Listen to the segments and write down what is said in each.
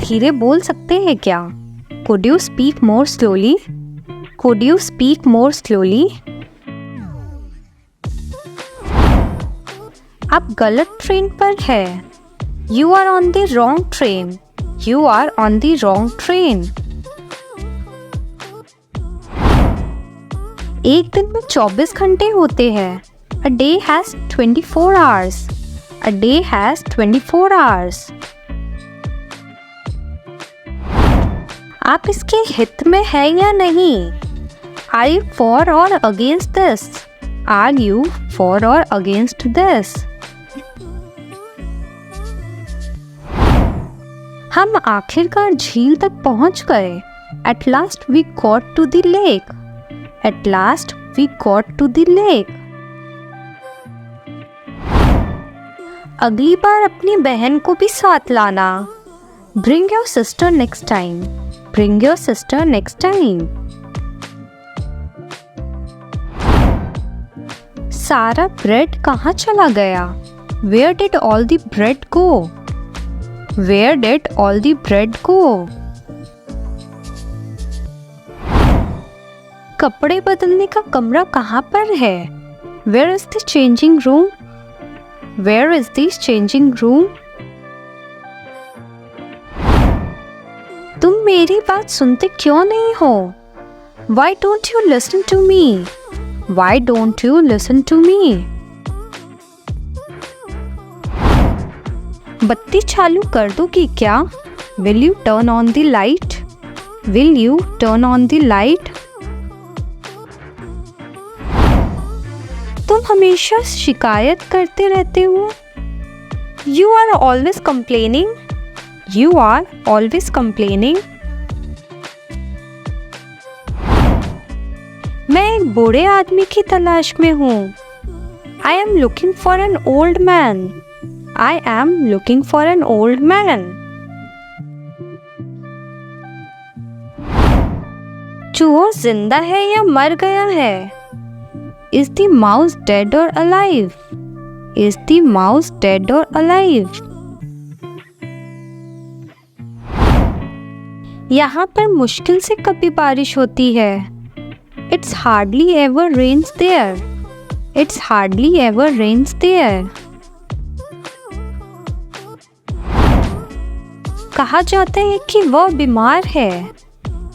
धीरे बोल सकते हैं क्या? Could you speak more slowly? Could you speak more slowly? आप गलत ट्रेन पर है। You are on the wrong train. You are on the wrong train. एक दिन में 24 घंटे होते हैं। A day has 24 hours. A day has 24 hours. आप इसके हित में है या नहीं? Are you for or against this? Are you for or against this? हम आखिरकार झील तक पहुंच गए। At last we got to the lake. At last we got to the lake. अगली बार अपनी बहन को भी साथ लाना। Bring your sister next time. Bring your sister next time. सारा ब्रेड कहाँ चला गया? Where did all the bread go? Where did all the bread go? कपड़े बदलने का कमरा कहाँ पर है? Where is the changing room? Where is the changing room? तुम मेरी बात सुनते क्यों नहीं हो? Why don't you listen to me? Why don't you listen to me? बत्ती चालू कर दोगी क्या? Will you turn on the light? Will you turn on the light? तुम हमेशा शिकायत करते रहते हो। You are always complaining. You are always complaining. मैं एक बूढ़े आदमी की तलाश में हूँ। I am looking for an old man. I am looking for an old man. चूहा जिंदा है या मर गया है? Is the mouse dead or alive? Is the mouse dead or alive? यहाँ पर मुश्किल से कभी बारिश होती है। It's hardly ever rains there. It's hardly ever rains there. कहा जाता है कि वह बीमार है।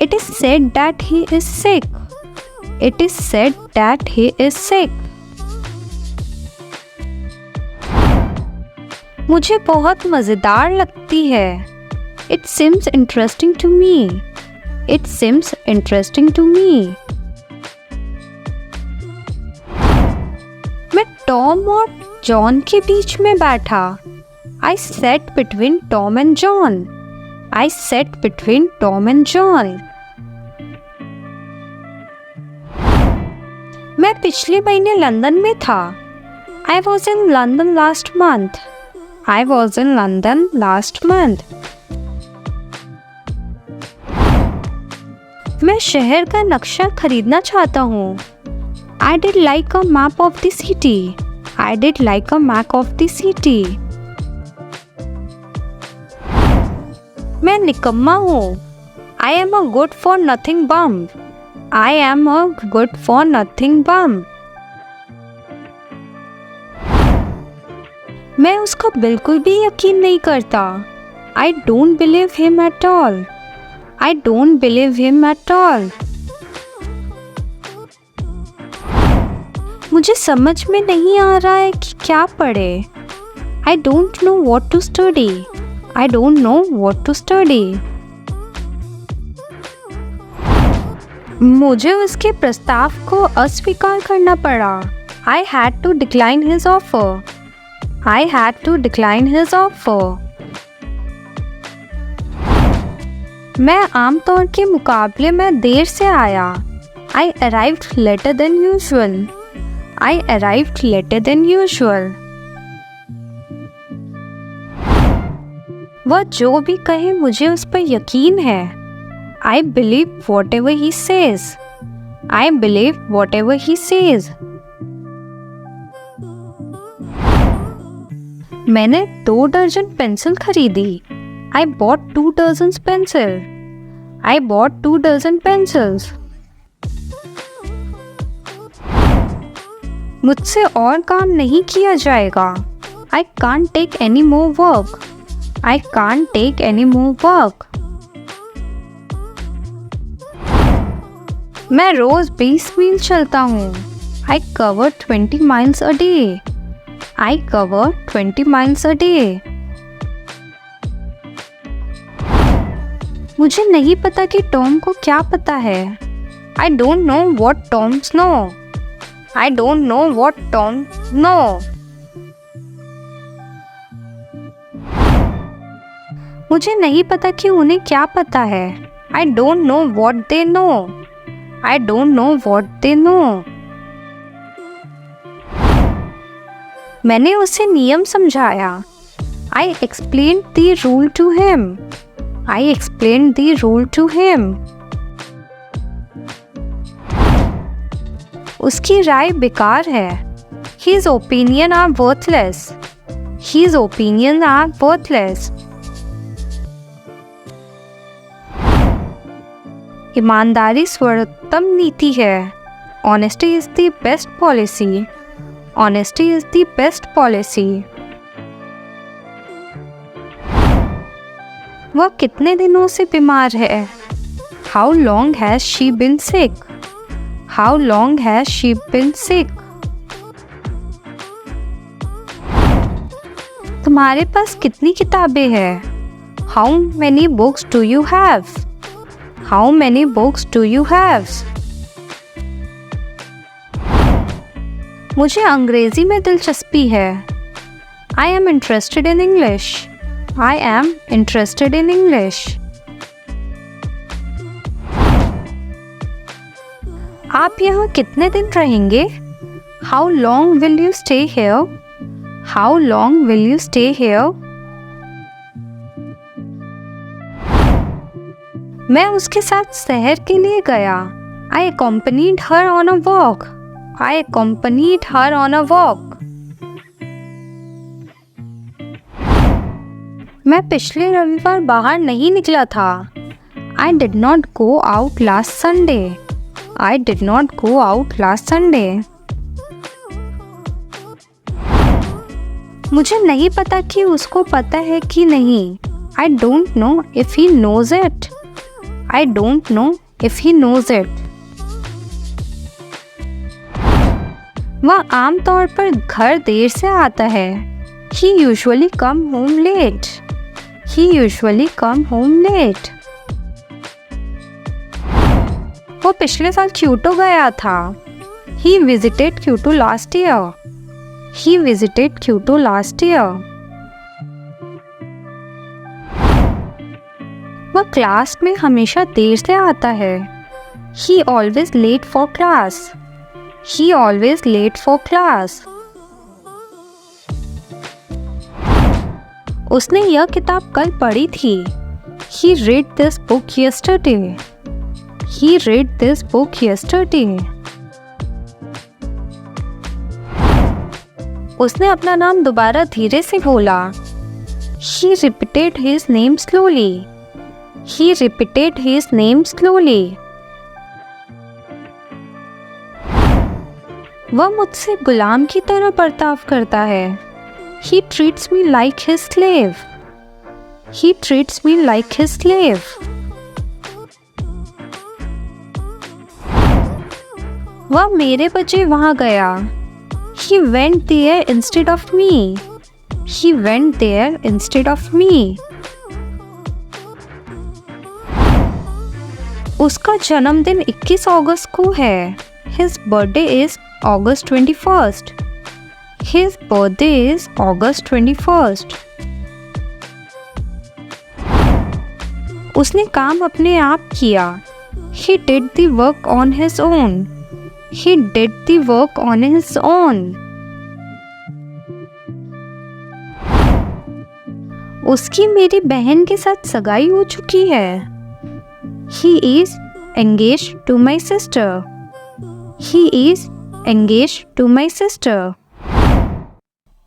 It is said that he is sick. It is said that he is sick. मुझे बहुत मज़ेदार लगती है। It seems interesting to me. It seems interesting to me. मैं टॉम और जॉन के बीच में बैठा। I sat between Tom and John. I sat between Tom and John. मैं पिछले महीने लंदन में था। I was in London last month. I was in London last month. मैं शहर का नक्शा खरीदना चाहता हूँ। I did like a map of the city. I did like a map of the city. मैं निकम्मा हूँ। I am a good for nothing bum. I am a good for nothing bum. मैं उसका बिल्कुल भी यकीन नहीं करता। I don't believe him at all. I don't believe him at all. मुझे समझ में नहीं आ रहा है कि क्या पढ़े। I don't know what to study. I don't know what to study. मुझे उसके प्रस्ताव को अस्वीकार करना पड़ा। I had to decline his offer. I had to decline his offer. मैं आमतौर के मुकाबले में देर से आया। I arrived later than usual. I arrived later than usual. वह जो भी कहे मुझे उस पर यकीन है। I believe whatever he says. I believe whatever he says. मैंने 2 दर्जन पेंसिल खरीदी। I bought 2 dozens pencil. I bought 2 dozen pencils. मुझसे और काम नहीं किया जाएगा. I can't take any more work. I can't take any more work. मैं रोज 20 मील चलता हूँ. I cover 20 miles a day. I cover 20 miles a day. मुझे नहीं पता कि टॉम को क्या पता है. I don't know what Toms know. I don't know what Tom know. मुझे नहीं पता कि उन्हें क्या पता है. I don't know what they know. I don't know what they know. मैंने उसे नियम समझाया. I explained the rule to him. I explained the rule to him. उसकी राय बेकार है. His opinion are worthless. His opinions are worthless. ईमानदारी सर्वोत्तम नीति है. Honesty is the best policy. Honesty is the best policy. वह कितने दिनों से बीमार है. How long has she been sick? How long has she been sick? तुम्हारे पास कितनी किताबें हैं. How many books do you have? How many books do you have? मुझे अंग्रेजी में दिलचस्पी है. I am interested in English. I am interested in English. आप यहाँ कितने दिन रहेंगे. How long will you stay here? How long will you stay here? मैं उसके साथ शहर के लिए गया. I accompanied her on a walk. I accompanied her on a walk. मैं पिछले रविवार बाहर नहीं निकला था. I did not go out last Sunday. I did not go out last Sunday. मुझे नहीं पता कि उसको पता है कि नहीं. I don't know if he knows it. I don't know if he knows it. वह आमतौर पर घर देर से आता है. He usually come home late. He usually come home late. वो पिछले साल क्योटो गया था. He visited Kyoto last year. He visited Kyoto last year. वह क्लास में हमेशा देर से आता है. He always late for class. He always late for class. उसने यह किताब कल पढ़ी थी. He read this book yesterday. He read this book yesterday. उसने अपना नाम दोबारा धीरे से बोला. He repeated his name slowly. He repeated his name slowly. वह मुझसे गुलाम की तरह बर्ताव करता है. He treats me like his slave. He treats me like his slave. वह मेरे बजाय वहाँ गया. He went there instead of me. He went there instead of me. उसका जन्मदिन 21 अगस्त को है. His birthday is August 21st. His birthday is August 21st. उसने काम अपने आप किया. He did the work on his own. He did the work on his own. उसकी मेरी बहन के साथ सगाई हो चुकी है. He is engaged to my sister. He is engaged to my sister.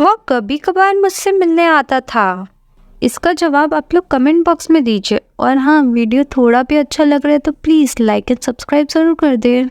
वह कभी कभार मुझसे मिलने आता था. इसका जवाब आप लोग कमेंट बॉक्स में दीजिए। और हाँ, वीडियो थोड़ा भी अच्छा लग रहा है तो प्लीज़ लाइक एंड सब्सक्राइब ज़रूर कर दें।